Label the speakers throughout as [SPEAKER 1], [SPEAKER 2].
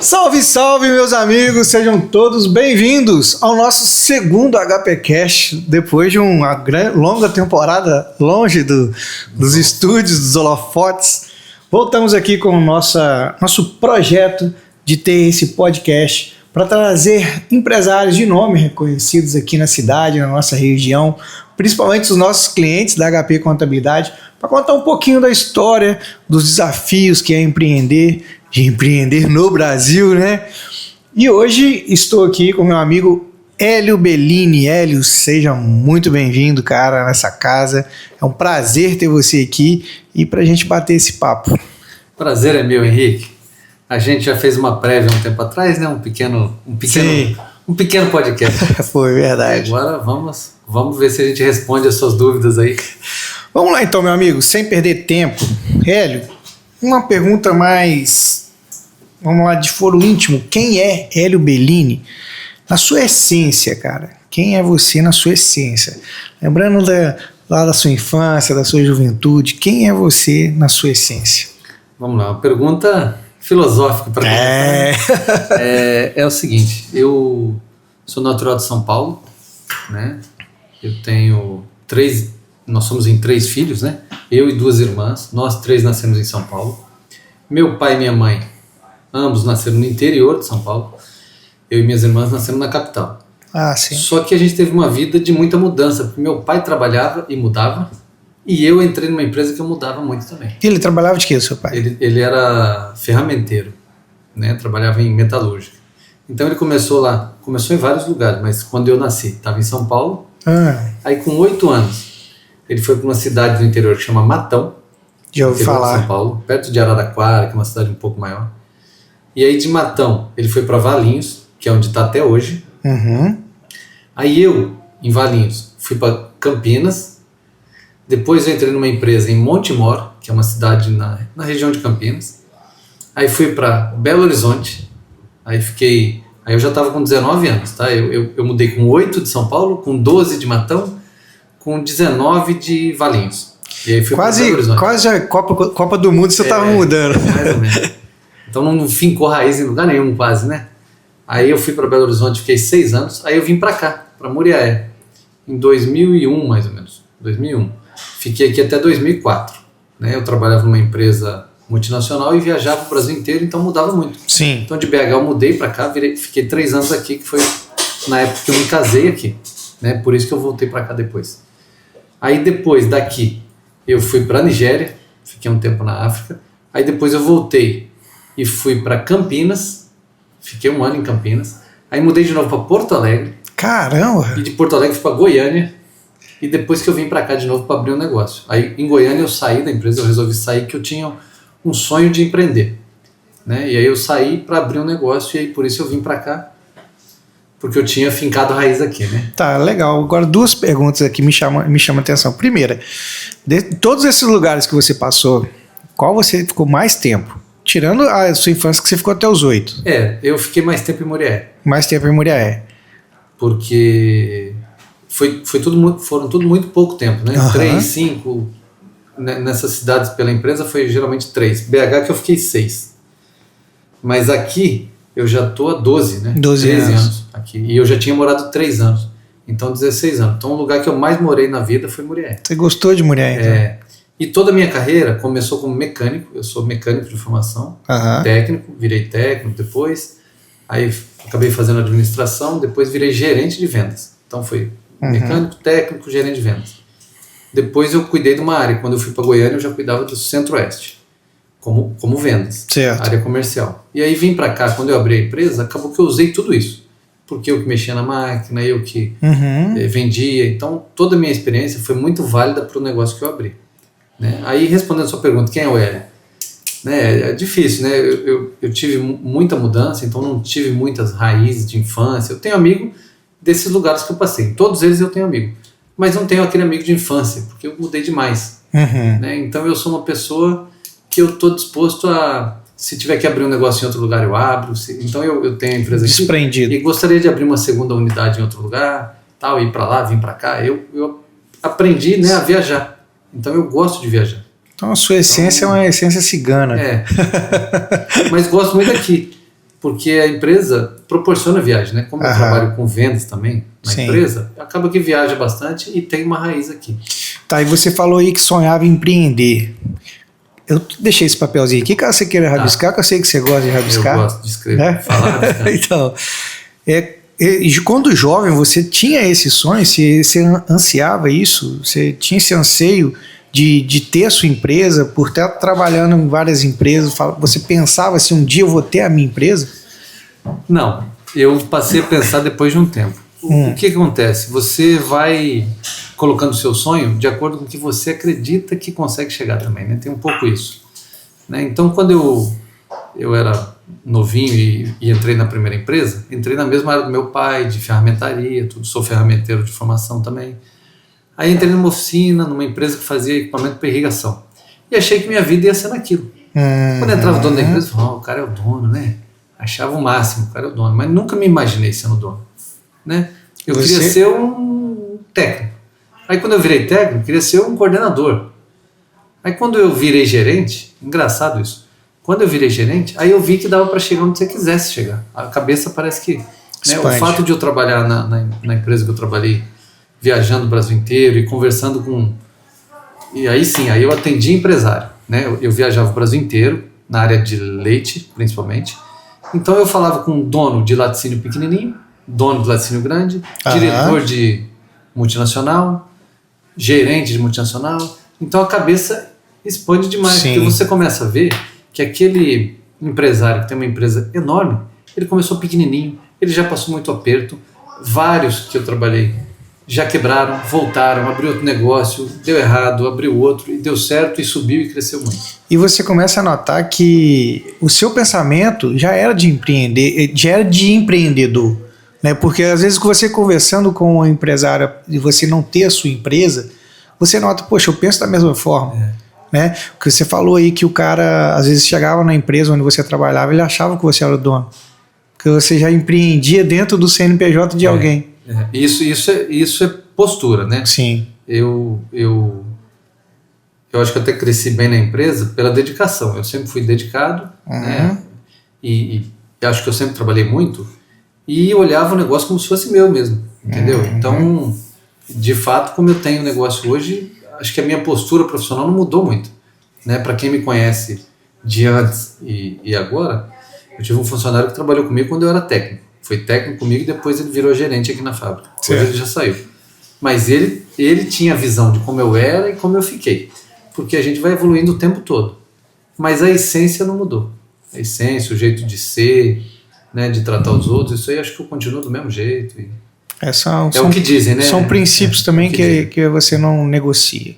[SPEAKER 1] Salve, salve, meus amigos, sejam todos bem-vindos ao nosso segundo HPcast, depois de uma longa temporada longe dos estúdios, dos holofotes. Voltamos aqui com o nosso projeto de ter esse podcast para trazer empresários de nome reconhecidos aqui na cidade, na nossa região, principalmente os nossos clientes da HP Contabilidade, para contar um pouquinho da história, dos desafios que é empreender no Brasil, né? E hoje estou aqui com meu amigo Hélio Bellini. Hélio, seja muito bem-vindo, cara, nessa casa. É um prazer ter você aqui e para a gente bater esse papo.
[SPEAKER 2] Prazer é meu, Henrique. A gente já fez uma prévia um tempo atrás, né? Um pequeno podcast.
[SPEAKER 1] Foi verdade.
[SPEAKER 2] Agora vamos ver se a gente responde as suas dúvidas aí.
[SPEAKER 1] Vamos lá então, meu amigo, sem perder tempo. Hélio, uma pergunta mais, vamos lá, de foro íntimo. Quem é Hélio Bellini? Na sua essência, cara. Quem é você na sua essência? Lembrando lá da sua infância, da sua juventude, quem é você na sua essência?
[SPEAKER 2] Vamos lá, uma pergunta filosófica para começar. É o seguinte, eu sou natural de São Paulo, né? Eu tenho nós somos em 3 filhos, né? Eu e 2 irmãs, nós 3 nascemos em São Paulo. Meu pai e minha mãe, ambos nasceram no interior de São Paulo. Eu e minhas irmãs nascemos na capital.
[SPEAKER 1] Ah, sim.
[SPEAKER 2] Só que a gente teve uma vida de muita mudança, porque meu pai trabalhava e mudava, e eu entrei numa empresa que eu mudava muito também.
[SPEAKER 1] Ele trabalhava de quê, o seu pai?
[SPEAKER 2] Ele era ferramenteiro, né? Trabalhava em metalúrgica. Então ele começou em vários lugares, mas quando eu nasci, estava em São Paulo. Aí com 8 anos, ele foi para uma cidade do interior que chama Matão,
[SPEAKER 1] já ouvi falar.
[SPEAKER 2] São Paulo, perto de Araraquara, que é uma cidade um pouco maior. E aí de Matão, ele foi para Valinhos, que é onde está até hoje.
[SPEAKER 1] Uhum.
[SPEAKER 2] Aí eu, em Valinhos, fui para Campinas. Depois eu entrei numa empresa em Montemor, que é uma cidade na região de Campinas. Aí fui para Belo Horizonte. Aí eu já estava com 19 anos, tá? Eu mudei com 8 de São Paulo, com 12 de Matão, com 19 de Valinhos. E aí fui
[SPEAKER 1] quase a Copa do Mundo você estava mudando.
[SPEAKER 2] Mais ou menos. Então não fincou raiz em lugar nenhum quase, né? Aí eu fui para Belo Horizonte, fiquei 6 anos, aí eu vim para cá, para Muriaé, em 2001 mais ou menos, 2001. Fiquei aqui até 2004, né? Eu trabalhava numa empresa multinacional e viajava o Brasil inteiro, então mudava muito.
[SPEAKER 1] Sim.
[SPEAKER 2] Então de BH eu mudei para cá, fiquei 3 anos aqui, que foi na época que eu me casei aqui, né? Por isso que eu voltei para cá depois. Aí depois daqui eu fui para Nigéria, fiquei um tempo na África. Aí depois eu voltei e fui para Campinas, fiquei 1 ano em Campinas. Aí mudei de novo para Porto Alegre.
[SPEAKER 1] Caramba!
[SPEAKER 2] E de Porto Alegre fui para Goiânia. E depois que eu vim para cá de novo para abrir um negócio. Aí em Goiânia eu saí da empresa, eu resolvi sair, que eu tinha um sonho de empreender, né? E aí eu saí para abrir um negócio e aí por isso eu vim para cá, porque eu tinha fincado a raiz aqui, né?
[SPEAKER 1] Tá, legal. Agora 2 perguntas aqui me chamam a atenção. Primeira, de todos esses lugares que você passou, qual você ficou mais tempo? Tirando a sua infância, que você ficou até os 8.
[SPEAKER 2] Eu fiquei mais tempo em Muriaé.
[SPEAKER 1] Mais tempo em Muriaé.
[SPEAKER 2] Porque foram tudo muito pouco tempo, né? 3, 5, nessas cidades pela empresa foi geralmente 3. BH que eu fiquei 6. Mas aqui eu já tô há 12, né? 13 anos aqui. E eu já tinha morado 3 anos. Então 16 anos. Então o lugar que eu mais morei na vida foi Muriaé.
[SPEAKER 1] Você gostou de Muriaé, então?
[SPEAKER 2] E toda a minha carreira começou como mecânico. Eu sou mecânico de formação, técnico, virei técnico depois. Aí acabei fazendo administração, depois virei gerente de vendas. Então foi mecânico, técnico, gerente de vendas. Depois eu cuidei de uma área. Quando eu fui para Goiânia, eu já cuidava do Centro-Oeste, como vendas,
[SPEAKER 1] certo.
[SPEAKER 2] Área comercial. E aí vim para cá, quando eu abri a empresa, acabou que eu usei tudo isso. Porque eu que mexia na máquina, eu que vendia. Então toda a minha experiência foi muito válida para o negócio que eu abri, né? Aí respondendo a sua pergunta, quem é o Hélio? Né, é difícil, né? Eu tive muita mudança, então não tive muitas raízes de infância. Eu tenho amigo desses lugares que eu passei. Em todos eles eu tenho amigo. Mas não tenho aquele amigo de infância, porque eu mudei demais. Né? Então eu sou uma pessoa que eu estou disposto a... Se tiver que abrir um negócio em outro lugar, eu abro. Então eu tenho a empresa aqui.
[SPEAKER 1] Desprendido.
[SPEAKER 2] E gostaria de abrir uma segunda unidade em outro lugar, tal, ir para lá, vir para cá. Eu aprendi, né, a viajar. Então eu gosto de viajar.
[SPEAKER 1] Então a sua essência é uma essência cigana.
[SPEAKER 2] Mas gosto muito daqui. porque a empresa proporciona viagem, né? Como eu trabalho com vendas também na empresa, acaba que viaja bastante e tem uma raiz aqui.
[SPEAKER 1] Tá, e você falou aí que sonhava em empreender. Eu deixei esse papelzinho aqui, caso você queira rabiscar, que eu sei que você gosta de rabiscar.
[SPEAKER 2] Eu gosto de escrever, falar, rabiscar.
[SPEAKER 1] Então, quando jovem, você tinha esse sonho, você ansiava isso, você tinha esse anseio de ter a sua empresa, por estar trabalhando em várias empresas, você pensava assim, um dia eu vou ter a minha empresa?
[SPEAKER 2] Não, eu passei a pensar depois de um tempo. O que acontece? Você vai colocando o seu sonho de acordo com o que você acredita que consegue chegar também, né? Tem um pouco isso, né? Então, quando eu era novinho e entrei na primeira empresa, entrei na mesma área do meu pai, de ferramentaria, tudo, sou ferramenteiro de formação também. Aí entrei numa oficina, numa empresa que fazia equipamento para irrigação. E achei que minha vida ia ser naquilo. Quando entrava o dono da empresa, eu falava, o cara é o dono, né? Achava o máximo, o cara é o dono. Mas nunca me imaginei sendo dono, né? Eu queria ser um técnico. Aí quando eu virei técnico, eu queria ser um coordenador. Aí quando eu virei gerente, engraçado isso, quando eu virei gerente, aí eu vi que dava para chegar onde você quisesse chegar. A cabeça parece que... Né, o fato de eu trabalhar na empresa que eu trabalhei, viajando o Brasil inteiro e conversando com... E aí sim, aí eu atendi empresário, né? Eu viajava o Brasil inteiro, na área de leite, principalmente. Então eu falava com dono de laticínio pequenininho, dono de laticínio grande, diretor de multinacional, gerente de multinacional. Então a cabeça expande demais, porque você começa a ver que aquele empresário que tem uma empresa enorme, ele começou pequenininho, ele já passou muito aperto, vários que eu trabalhei já quebraram, voltaram, abriu outro negócio, deu errado, abriu outro, e deu certo, e subiu e cresceu muito.
[SPEAKER 1] E você começa a notar que o seu pensamento já era de empreender, já era de empreendedor, né? Porque às vezes você conversando com uma empresária e você não ter a sua empresa, você nota, poxa, eu penso da mesma forma. Né? Porque você falou aí que o cara às vezes chegava na empresa onde você trabalhava, ele achava que você era o dono, que você já empreendia dentro do CNPJ de alguém.
[SPEAKER 2] Isso é postura, né?
[SPEAKER 1] Sim.
[SPEAKER 2] Eu acho que eu até cresci bem na empresa pela dedicação. Eu sempre fui dedicado, né? E acho que eu sempre trabalhei muito e olhava o negócio como se fosse meu mesmo, entendeu? Então, de fato, como eu tenho o negócio hoje, acho que a minha postura profissional não mudou muito, né? Para quem me conhece de antes e agora, eu tive um funcionário que trabalhou comigo quando eu era técnico. Foi técnico comigo e depois ele virou gerente aqui na fábrica. Hoje ele já saiu. Mas ele tinha a visão de como eu era e como eu fiquei. Porque a gente vai evoluindo o tempo todo. Mas a essência não mudou. A essência, o jeito de ser, né, de tratar os outros, isso aí acho que eu continuo do mesmo jeito. É o que dizem, né?
[SPEAKER 1] São princípios também que você não negocia.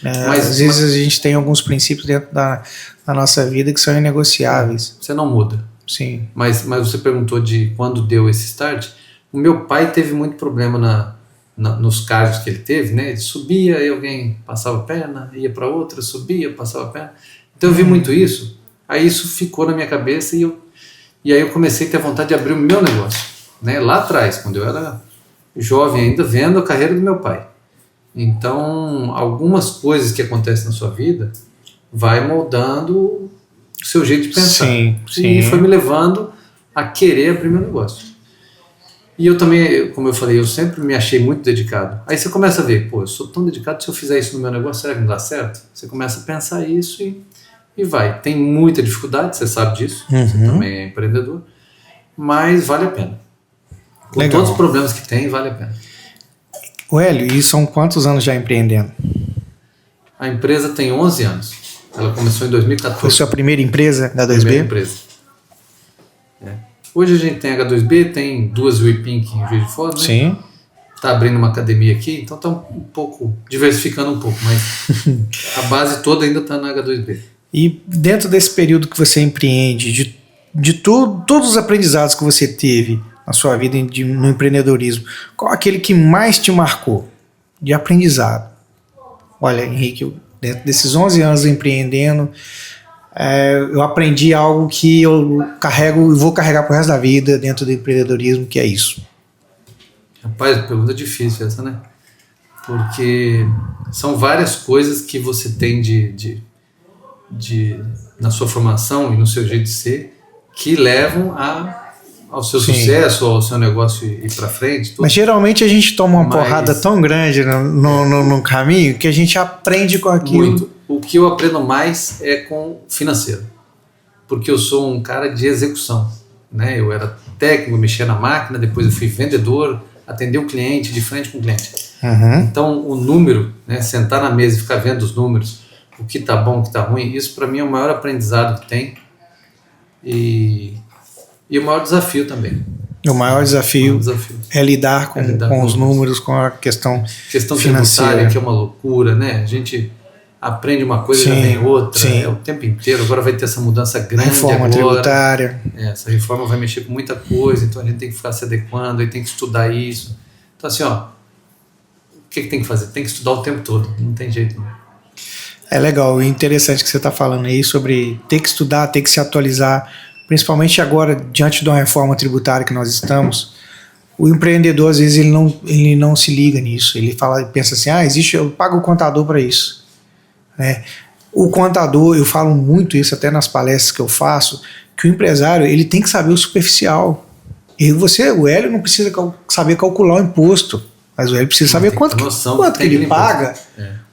[SPEAKER 1] Mas às vezes a gente tem alguns princípios dentro da nossa vida que são inegociáveis.
[SPEAKER 2] Você não muda.
[SPEAKER 1] Sim.
[SPEAKER 2] Mas você perguntou de quando deu esse start. O meu pai teve muito problema nos cargos que ele teve, né? Ele subia e alguém passava a perna, ia para outra, subia, passava a perna. Então eu vi muito isso. Aí isso ficou na minha cabeça e aí eu comecei a ter vontade de abrir o meu negócio, né? Lá atrás, quando eu era jovem ainda, vendo a carreira do meu pai. Então, algumas coisas que acontecem na sua vida vai moldando o seu jeito de pensar.
[SPEAKER 1] Sim.
[SPEAKER 2] E foi me levando a querer abrir meu negócio. E eu também, como eu falei, eu sempre me achei muito dedicado. Aí você começa a ver, pô, eu sou tão dedicado, se eu fizer isso no meu negócio, será que não dá certo? Você começa a pensar isso e vai. Tem muita dificuldade, você sabe disso, você também é empreendedor, mas vale a pena. Com
[SPEAKER 1] Legal.
[SPEAKER 2] todos os problemas que tem, vale a pena.
[SPEAKER 1] O Hélio, e são quantos anos já empreendendo?
[SPEAKER 2] A empresa tem 11 anos. Ela começou em 2014.
[SPEAKER 1] Foi sua primeira empresa, H2B?
[SPEAKER 2] Primeira empresa. Hoje a gente tem H2B, tem 2 WePink em Juiz de Fora, né?
[SPEAKER 1] Sim.
[SPEAKER 2] Tá abrindo uma academia aqui, então tá um pouco, diversificando um pouco, mas a base toda ainda tá na H2B.
[SPEAKER 1] E dentro desse período que você empreende, de todos os aprendizados que você teve na sua vida no empreendedorismo, qual aquele que mais te marcou de aprendizado? Olha, Henrique, dentro desses 11 anos empreendendo, eu aprendi algo que eu carrego e vou carregar pro resto da vida dentro do empreendedorismo, que é isso.
[SPEAKER 2] Rapaz, pergunta difícil essa, né? Porque são várias coisas que você tem na sua formação e no seu jeito de ser
[SPEAKER 1] que
[SPEAKER 2] levam ao seu sucesso, ao seu negócio ir para frente. Tudo.
[SPEAKER 1] Mas geralmente a gente toma uma porrada tão grande no caminho que a gente aprende com aquilo.
[SPEAKER 2] Muito. O que eu aprendo mais é com financeiro, porque eu sou um cara de execução, né? Eu era técnico, mexia na máquina, depois eu fui vendedor, atender o cliente, de frente com o cliente. Então o número, né, sentar na mesa e ficar vendo os números, o que tá bom, o que tá ruim, isso para mim é o maior aprendizado que tem e o maior desafio também.
[SPEAKER 1] O maior desafio é lidar com os números, com a questão financeira,
[SPEAKER 2] que é uma loucura, né? A gente aprende uma coisa e já vem outra, o tempo inteiro. Agora vai ter essa mudança grande.
[SPEAKER 1] Reforma tributária.
[SPEAKER 2] Essa reforma vai mexer com muita coisa, então a gente tem que ficar se adequando, aí tem que estudar isso. Então assim, o que tem que fazer? Tem que estudar o tempo todo, não tem jeito não.
[SPEAKER 1] É legal, e interessante que você está falando aí sobre ter que estudar, ter que se atualizar, principalmente agora, diante de uma reforma tributária que nós estamos. O empreendedor, às vezes, ele não se liga nisso. Ele pensa assim, eu pago o contador para isso. O contador, eu falo muito isso até nas palestras que eu faço, que o empresário ele tem que saber o superficial. O Hélio não precisa saber calcular o imposto, mas o Hélio precisa saber quanto que ele paga,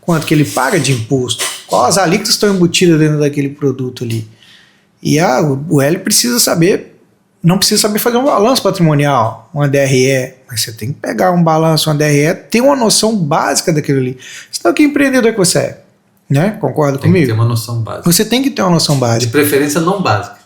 [SPEAKER 1] quanto que ele paga de imposto, quais as alíquotas estão embutidas dentro daquele produto ali. E o Hélio precisa saber, não precisa saber fazer um balanço patrimonial, uma DRE, mas você tem que pegar um balanço, uma DRE, ter uma noção básica daquilo ali. Senão que empreendedor que você é? Né? Concorda comigo?
[SPEAKER 2] Tem que ter uma noção básica.
[SPEAKER 1] Você tem que ter uma noção básica.
[SPEAKER 2] De preferência não básica.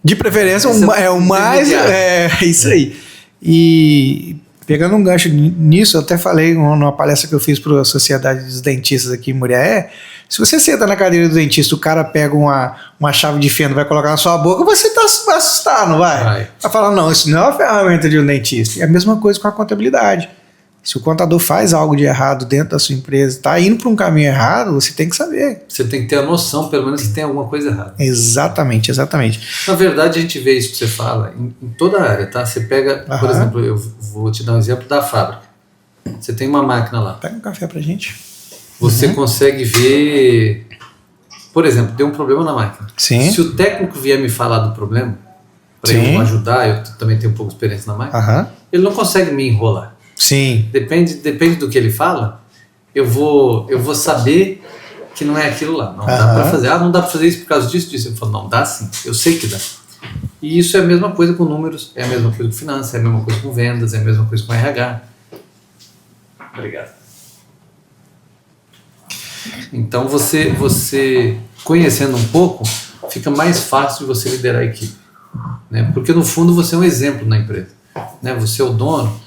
[SPEAKER 1] De preferência é o mais... É isso aí. E pegando um gancho nisso, eu até falei numa palestra que eu fiz para a Sociedade dos Dentistas aqui em Muriaé, se você senta na cadeira do dentista, o cara pega uma chave de fenda e vai colocar na sua boca, você vai assustar, não vai? Vai falar, não, isso não é uma ferramenta de um dentista. É a mesma coisa com a contabilidade. Se o contador faz algo de errado dentro da sua empresa, está indo para um caminho errado, você tem que saber.
[SPEAKER 2] Você tem que ter a noção, pelo menos, que tem alguma coisa errada.
[SPEAKER 1] Exatamente.
[SPEAKER 2] Na verdade, a gente vê isso que você fala em toda a área, tá? Você pega, por exemplo, eu vou te dar um exemplo da fábrica. Você tem uma máquina lá.
[SPEAKER 1] Pega um café pra gente.
[SPEAKER 2] Você consegue ver, por exemplo, deu um problema na máquina.
[SPEAKER 1] Sim.
[SPEAKER 2] Se o técnico vier me falar do problema, para eu ajudar, eu também tenho um pouco de experiência na máquina, ele não consegue me enrolar.
[SPEAKER 1] Sim.
[SPEAKER 2] Depende do que ele fala, eu vou saber que não é aquilo lá. Não dá para fazer. Não dá para fazer isso por causa disso. Eu falo, não, dá sim. Eu sei que dá. E isso é a mesma coisa com números, é a mesma coisa com finanças, é a mesma coisa com vendas, é a mesma coisa com RH. Obrigado. Então você conhecendo um pouco, fica mais fácil de você liderar a equipe, né? Porque no fundo você é um exemplo na empresa, né? Você é o dono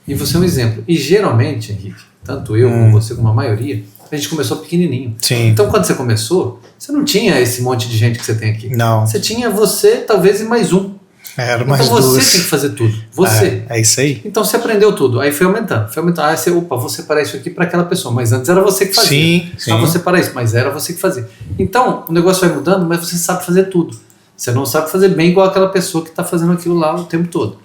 [SPEAKER 2] e você é um exemplo. E geralmente, Henrique, tanto eu como você, como a maioria, a gente começou pequenininho.
[SPEAKER 1] Sim.
[SPEAKER 2] Então quando você começou, você não tinha esse monte de gente que você tem aqui.
[SPEAKER 1] Não.
[SPEAKER 2] Você tinha você, talvez, e mais um.
[SPEAKER 1] Era mais
[SPEAKER 2] então
[SPEAKER 1] duas.
[SPEAKER 2] Você tem que fazer tudo. Você.
[SPEAKER 1] É isso aí.
[SPEAKER 2] Então você aprendeu tudo. Aí foi aumentando. Aí você, vou separar isso aqui para aquela pessoa. Mas antes era você que fazia.
[SPEAKER 1] Sim.
[SPEAKER 2] Vou separar isso, mas era você que fazia. Então o negócio vai mudando, mas você sabe fazer tudo. Você não sabe fazer bem igual aquela pessoa que está fazendo aquilo lá o tempo todo.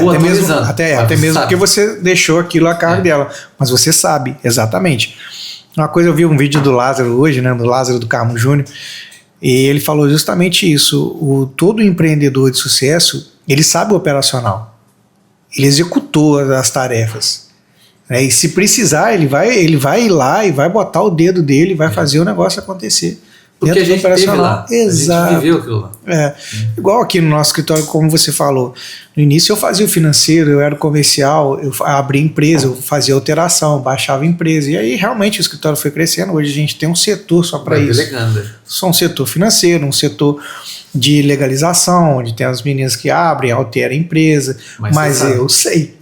[SPEAKER 2] Ou até mesmo porque você deixou aquilo a cargo dela. Mas você sabe, exatamente. Uma coisa, eu vi um vídeo do Lázaro hoje, né, do Lázaro do Carmo Júnior, e ele falou justamente isso. Todo empreendedor de sucesso, ele sabe o operacional. Ele executou as tarefas. Né? E se precisar, ele vai ir lá e vai botar o dedo dele e vai fazer o negócio acontecer. Porque a gente teve lá.
[SPEAKER 1] Exato.
[SPEAKER 2] A gente viveu aquilo lá.
[SPEAKER 1] Igual aqui no nosso escritório, como você falou. No início eu fazia o financeiro, eu era comercial, eu abria empresa, eu fazia alteração, baixava empresa. E aí realmente o escritório foi crescendo. Hoje a gente tem um setor só para isso. Só um setor financeiro, um setor de legalização, onde tem as meninas que abrem, alteram a empresa. Mas eu sei.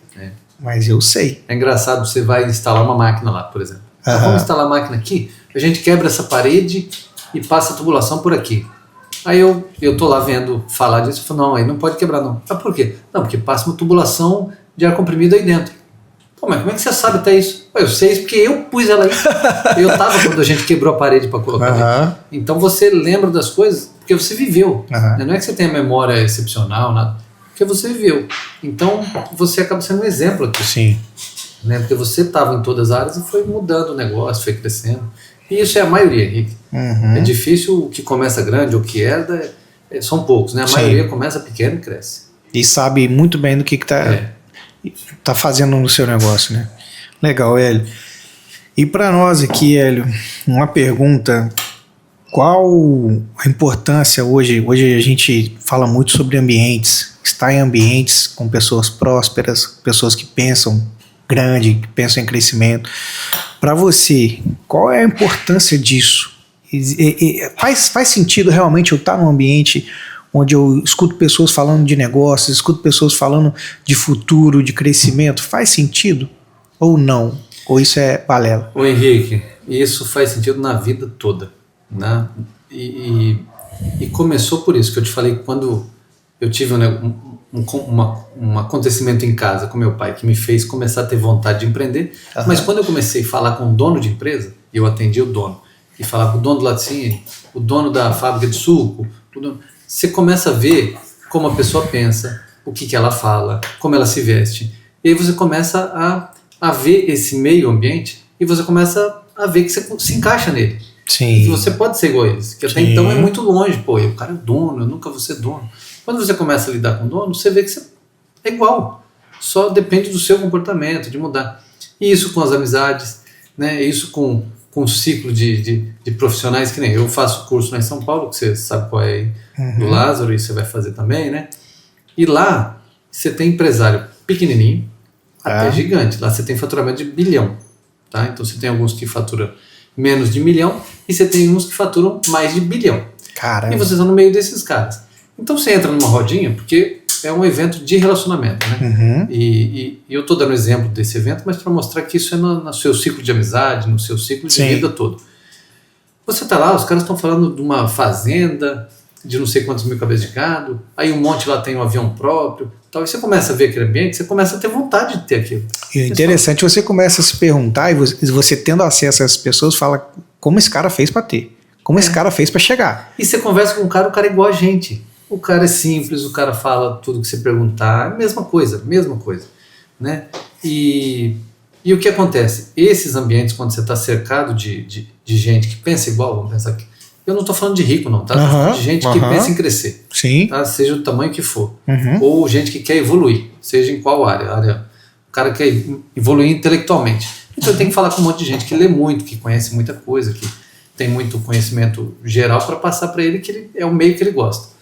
[SPEAKER 1] Mas eu sei.
[SPEAKER 2] É engraçado, você vai instalar uma máquina lá, por exemplo. Então, vamos instalar a máquina aqui, a gente quebra essa parede e passa a tubulação por aqui. Aí eu tô lá vendo falar disso, eu falo, não, aí não pode quebrar não. Ah, por quê? Não, porque passa uma tubulação de ar comprimido aí dentro. Pô, mas como é que você sabe até isso? Pô, eu sei isso porque eu pus ela aí. Eu tava quando a gente quebrou a parede para colocar ali. Então você lembra das coisas porque você viveu. Né? Não é que você tenha memória excepcional, nada. Porque você viveu. Então você acaba sendo um exemplo aqui.
[SPEAKER 1] Sim.
[SPEAKER 2] Né? Porque você estava em todas as áreas e foi mudando o negócio, foi crescendo. E isso é a maioria, Henrique. É difícil o que começa grande, o que herda, são poucos, né? A maioria começa pequeno e cresce.
[SPEAKER 1] E sabe muito bem do que tá fazendo no seu negócio, né? Legal, Hélio. E para nós aqui, Hélio, uma pergunta: qual a importância hoje? Hoje a gente fala muito sobre ambientes, estar em ambientes com pessoas prósperas, pessoas que pensam grande, que pensam em crescimento. Para você, qual é a importância disso? Faz sentido realmente eu estar num ambiente onde eu escuto pessoas falando de negócios, escuto pessoas falando de futuro, de crescimento? Faz sentido ou não? Ou isso é balela?
[SPEAKER 2] Ô Henrique, isso faz sentido na vida toda, né? E começou por isso que eu te falei, quando eu tive um acontecimento em casa com meu pai que me fez começar a ter vontade de empreender. Mas quando eu comecei a falar com o dono de empresa, eu atendi o dono, e falar com o dono do laticínio, o dono da fábrica de suco, você começa a ver como a pessoa pensa, o que ela fala, como ela se veste, e aí você começa a ver esse meio ambiente, e você começa a ver que você se encaixa nele.
[SPEAKER 1] Sim.
[SPEAKER 2] Que você pode ser igual a eles, que até então é muito longe. Pô, o cara é dono, eu nunca vou ser dono. Quando você começa a lidar com o dono, você vê que você é igual, só depende do seu comportamento, de mudar. E isso com as amizades, né? Isso com o ciclo de profissionais, que nem eu faço curso lá em São Paulo, que você sabe qual é aí, do Lázaro, e você vai fazer também, né? E lá você tem empresário pequenininho até gigante. Lá você tem faturamento de bilhão, tá? Então você tem alguns que faturam menos de milhão e você tem uns que faturam mais de bilhão.
[SPEAKER 1] Caramba.
[SPEAKER 2] E vocês estão no meio desses caras. Então você entra numa rodinha, porque é um evento de relacionamento, né? E eu estou dando exemplo desse evento, mas para mostrar que isso é no seu ciclo de amizade, no seu ciclo de vida todo. Você está lá, os caras estão falando de uma fazenda, de não sei quantos mil cabeças de gado, aí um monte lá tem um avião próprio, tal, e você começa a ver aquele ambiente, você começa a ter vontade de ter aquilo.
[SPEAKER 1] E é interessante, você começa a se perguntar, e você tendo acesso a essas pessoas, fala como esse cara fez para ter, como esse cara fez para chegar.
[SPEAKER 2] E você conversa com o cara é igual a gente. O cara é simples, o cara fala tudo que você perguntar, mesma coisa, né? E o que acontece? Esses ambientes, quando você está cercado de gente que pensa igual, vamos pensar aqui, eu não estou falando de rico não, tá? Estou falando de gente que pensa em crescer, tá? Seja do tamanho que for, ou gente que quer evoluir, seja em qual área, o cara quer evoluir intelectualmente, então ele tem que falar com um monte de gente que lê muito, que conhece muita coisa, que tem muito conhecimento geral para passar para ele, que é o meio que ele gosta.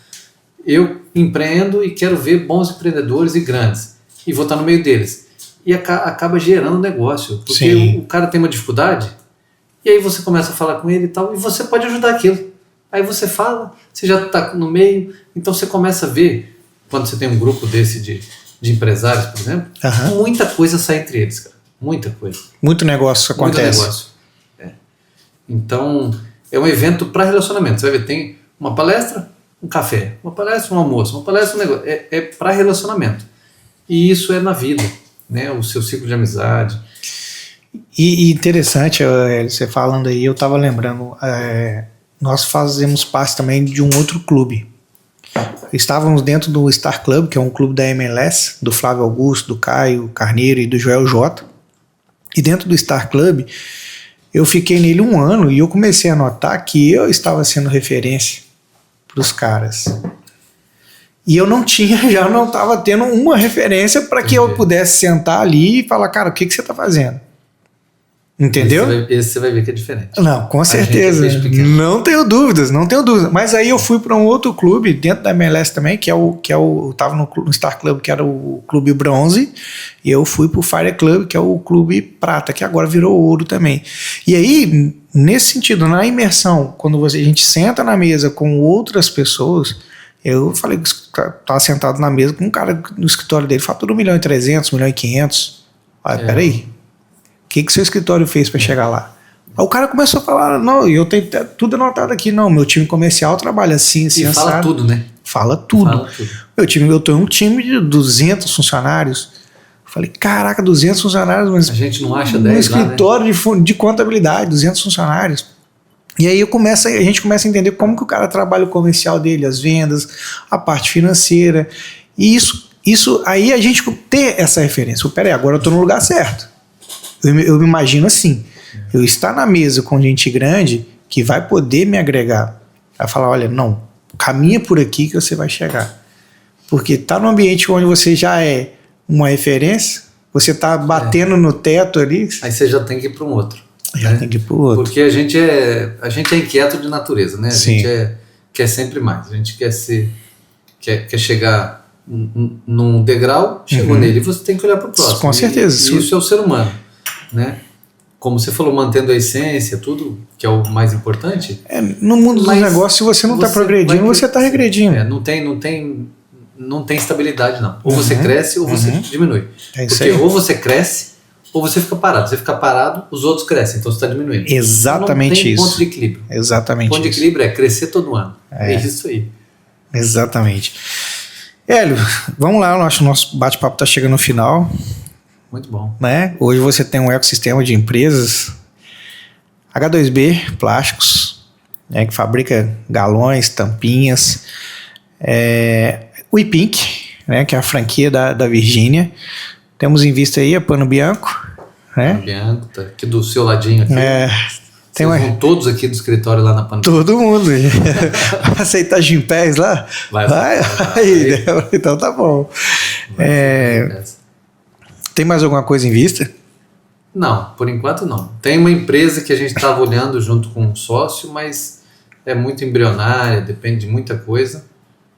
[SPEAKER 2] Eu empreendo e quero ver bons empreendedores e grandes, e vou estar no meio deles, e acaba gerando negócio, porque o cara tem uma dificuldade, e aí você começa a falar com ele e tal, e você pode ajudar aquilo. Aí você fala, você já está no meio, então você começa a ver, quando você tem um grupo desse de empresários, por exemplo, muita coisa sai entre eles, cara. Muita coisa.
[SPEAKER 1] Muito negócio acontece.
[SPEAKER 2] Muito negócio. Então, é um evento para relacionamento. Você vai ver, tem uma palestra, um café, uma palestra, um almoço, uma palestra, um negócio. É para relacionamento. E isso é na vida, né? O seu ciclo de amizade.
[SPEAKER 1] E interessante, você falando aí, eu estava lembrando, nós fazemos parte também de um outro clube. Estávamos dentro do Star Club, que é um clube da MLS, do Flávio Augusto, do Caio Carneiro e do Joel J. E dentro do Star Club, eu fiquei nele 1 ano e eu comecei a notar que eu estava sendo referência para os caras. E eu já não estava tendo uma referência para que eu pudesse sentar ali e falar, cara, o que você está fazendo? Entendeu?
[SPEAKER 2] Esse você vai ver que é diferente.
[SPEAKER 1] Não, com certeza. Não tenho dúvidas. Mas aí eu fui para um outro clube, dentro da MLS também, eu estava no Star Club, que era o Clube Bronze, e eu fui para o Fire Club, que é o Clube Prata, que agora virou ouro também. E aí, nesse sentido, na imersão, quando a gente senta na mesa com outras pessoas, eu falei que estava sentado na mesa com um cara no escritório dele, fatura 1.300.000, 1.500.000. Olha, peraí. O que seu escritório fez para chegar lá? Aí o cara começou a falar, não, eu tenho tudo anotado aqui, não, meu time comercial trabalha assim, assim,
[SPEAKER 2] e fala
[SPEAKER 1] assado.
[SPEAKER 2] tudo, né?
[SPEAKER 1] Fala tudo. Eu tenho um time de 200 funcionários. Eu falei, caraca, 200 funcionários, mas
[SPEAKER 2] a gente não acha 10
[SPEAKER 1] um escritório lá, né? de contabilidade, 200 funcionários. E aí a gente começa a entender como que o cara trabalha o comercial dele, as vendas, a parte financeira. E isso aí a gente ter essa referência. Peraí, agora eu estou no lugar certo. Eu me imagino assim, eu estar na mesa com gente grande que vai poder me agregar, vai falar, olha, não, caminha por aqui que você vai chegar. Porque tá num ambiente onde você já é uma referência, você tá batendo no teto ali.
[SPEAKER 2] Aí você já tem que ir para um outro.
[SPEAKER 1] Já tem que ir para o outro.
[SPEAKER 2] Porque a gente é inquieto de natureza, né? A gente quer sempre mais. A gente quer chegar num degrau, chegou nele, você tem que olhar para o próximo.
[SPEAKER 1] Com certeza.
[SPEAKER 2] E isso é o ser humano, né? Como você falou, mantendo a essência, tudo, que é o mais importante.
[SPEAKER 1] No mundo dos negócios, se você não está progredindo, você está regredindo.
[SPEAKER 2] Não tem estabilidade, não. Ou você cresce ou você diminui. Porque ou você cresce ou você fica parado. Você fica parado, os outros crescem, então você está diminuindo.
[SPEAKER 1] Exatamente
[SPEAKER 2] não tem
[SPEAKER 1] isso.
[SPEAKER 2] Ponto de equilíbrio.
[SPEAKER 1] Exatamente.
[SPEAKER 2] Ponto de equilíbrio é crescer todo ano. É isso aí.
[SPEAKER 1] Exatamente. Hélio, vamos lá, nosso bate-papo está chegando no final.
[SPEAKER 2] Muito bom.
[SPEAKER 1] Né? Hoje você tem um ecossistema de empresas, H2B Plásticos, né, que fabrica galões, tampinhas, o iPink, né, que é a franquia da Virgínia. Temos em vista aí a Pano Bianco. Né?
[SPEAKER 2] Pano Bianco, tá aqui do seu ladinho. Aqui.
[SPEAKER 1] Vocês
[SPEAKER 2] vão todos aqui do escritório lá na Pano Bianco.
[SPEAKER 1] Todo mundo. Aceitar Gimpés lá? Vai. Então tá bom. Tem mais alguma coisa em vista?
[SPEAKER 2] Não, por enquanto não. Tem uma empresa que a gente estava olhando junto com um sócio, mas é muito embrionária, depende de muita coisa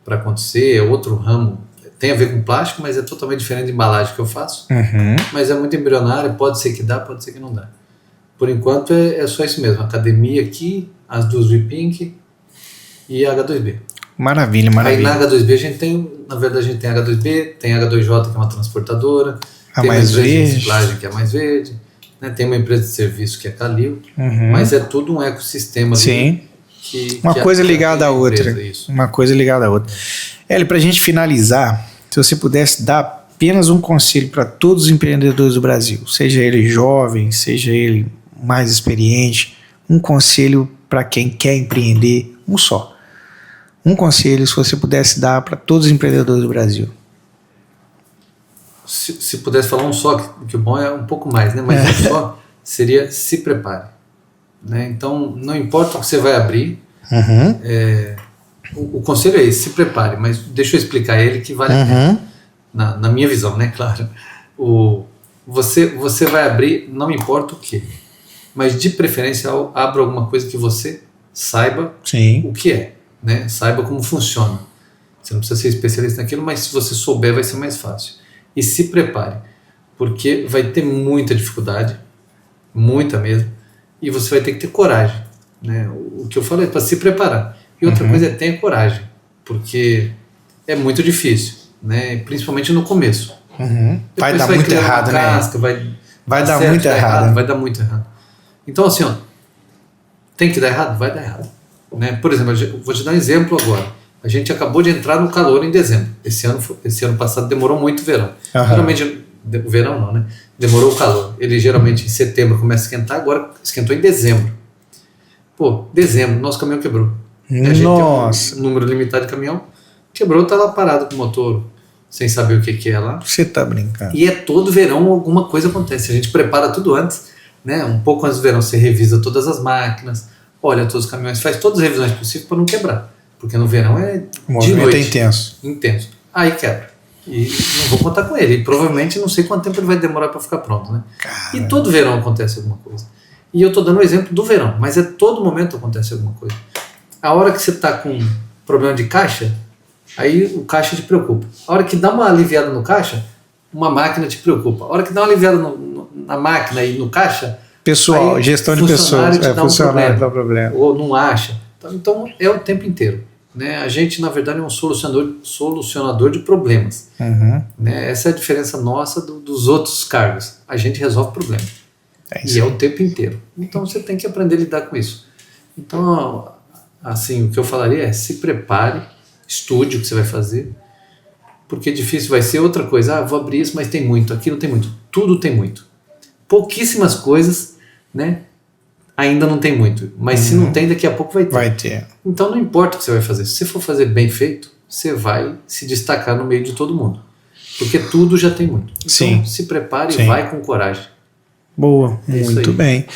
[SPEAKER 2] para acontecer, é outro ramo, tem a ver com plástico, mas é totalmente diferente da embalagem que eu faço, mas é muito embrionária, pode ser que dá, pode ser que não dá. Por enquanto é só isso mesmo, academia aqui, as duas Pink e a H2B.
[SPEAKER 1] Maravilha.
[SPEAKER 2] Aí na H2B a gente tem H2B, tem H2J, que é uma transportadora, tem
[SPEAKER 1] mais
[SPEAKER 2] uma empresa
[SPEAKER 1] verde.
[SPEAKER 2] de reciclagem que é mais verde, né? Tem uma empresa de serviço que é Calil, mas é tudo um ecossistema.
[SPEAKER 1] Sim. Uma coisa ligada à outra. Uma coisa ligada à outra. Hélio, para a gente finalizar, se você pudesse dar apenas um conselho para todos os empreendedores do Brasil, seja ele jovem, seja ele mais experiente, um conselho para quem quer empreender, um só. Um conselho, se você pudesse dar para todos os empreendedores do Brasil.
[SPEAKER 2] Se pudesse falar um só, que o bom é um pouco mais, né? Mas um só seria se prepare. Né? Então, não importa o que você vai abrir, o conselho é esse, se prepare, mas deixa eu explicar ele que vale a pena. Na minha visão, né? Claro. Você vai abrir, não importa o que, mas de preferência abra alguma coisa que você saiba o que é, né? Saiba como funciona. Você não precisa ser especialista naquilo, mas se você souber vai ser mais fácil. E se prepare, porque vai ter muita dificuldade, muita mesmo, e você vai ter que ter coragem. Né? O que eu falo é para se preparar. E outra coisa é tenha coragem, porque é muito difícil, né? Principalmente no começo.
[SPEAKER 1] Vai dar muito errado, né? Vai dar muito errado.
[SPEAKER 2] Vai dar muito errado. Então, assim, tem que dar errado? Vai dar errado. Né? Por exemplo, eu vou te dar um exemplo agora. A gente acabou de entrar no calor em dezembro. Esse ano passado demorou muito o verão. Geralmente, o verão não, né? Demorou o calor. Ele geralmente em setembro começa a esquentar, agora esquentou em dezembro. Dezembro, nosso caminhão quebrou.
[SPEAKER 1] Nossa!
[SPEAKER 2] Tem um número limitado de caminhão, quebrou, tá lá parado com o motor, sem saber o que é lá.
[SPEAKER 1] Você tá brincando.
[SPEAKER 2] E todo verão alguma coisa acontece. A gente prepara tudo antes, né? Um pouco antes do verão você revisa todas as máquinas, olha todos os caminhões, faz todas as revisões possíveis para não quebrar. Porque no verão
[SPEAKER 1] o movimento é intenso.
[SPEAKER 2] Aí quebra. E não vou contar com ele. E provavelmente não sei quanto tempo ele vai demorar para ficar pronto, né? E todo verão acontece alguma coisa. E eu tô dando o exemplo do verão, mas todo momento acontece alguma coisa. A hora que você tá com problema de caixa, aí o caixa te preocupa. A hora que dá uma aliviada no caixa, uma máquina te preocupa. A hora que dá uma aliviada na máquina e no caixa...
[SPEAKER 1] Pessoal, gestão de pessoas. Funcionário dá problema.
[SPEAKER 2] Ou não acha. Então é o tempo inteiro. Né? A gente, na verdade, é um solucionador de problemas. Né? Essa é a diferença nossa dos outros cargos. A gente resolve problemas. E é o tempo inteiro. Então você tem que aprender a lidar com isso. Então, assim, o que eu falaria é se prepare, estude o que você vai fazer, porque difícil vai ser outra coisa. Vou abrir isso, mas tem muito. Aqui não tem muito. Tudo tem muito. Pouquíssimas coisas, né? Ainda não tem muito, mas se não tem, daqui a pouco vai ter.
[SPEAKER 1] Vai ter.
[SPEAKER 2] Então não importa o que você vai fazer. Se você for fazer bem feito, você vai se destacar no meio de todo mundo. Porque tudo já tem muito. Então se prepare e vai com coragem.
[SPEAKER 1] Boa, muito bem.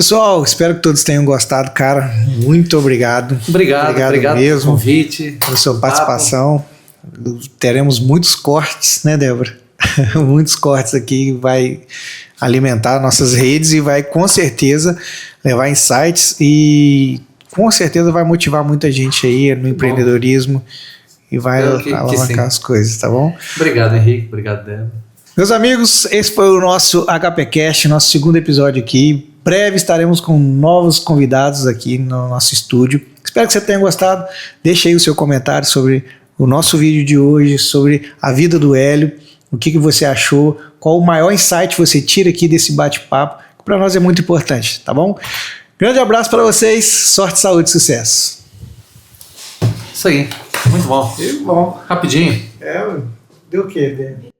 [SPEAKER 1] Pessoal, espero que todos tenham gostado, cara. Muito obrigado.
[SPEAKER 2] Obrigado
[SPEAKER 1] mesmo
[SPEAKER 2] pelo convite.
[SPEAKER 1] Pela sua participação. Teremos muitos cortes, né, Débora? Muitos cortes aqui, vai alimentar nossas redes e vai com certeza levar insights e com certeza vai motivar muita gente aí no empreendedorismo e vai alavancar as coisas, tá bom?
[SPEAKER 2] Obrigado, Henrique. Obrigado, Débora.
[SPEAKER 1] Meus amigos, esse foi o nosso HPcast, nosso segundo episódio aqui. Breve estaremos com novos convidados aqui no nosso estúdio. Espero que você tenha gostado. Deixe aí o seu comentário sobre o nosso vídeo de hoje, sobre a vida do Hélio, o que você achou, qual o maior insight você tira aqui desse bate-papo, que para nós é muito importante, tá bom? Grande abraço para vocês, sorte, saúde e sucesso.
[SPEAKER 2] Isso aí, muito bom.
[SPEAKER 1] Muito bom.
[SPEAKER 2] Rapidinho.
[SPEAKER 1] Deu o quê, Débora?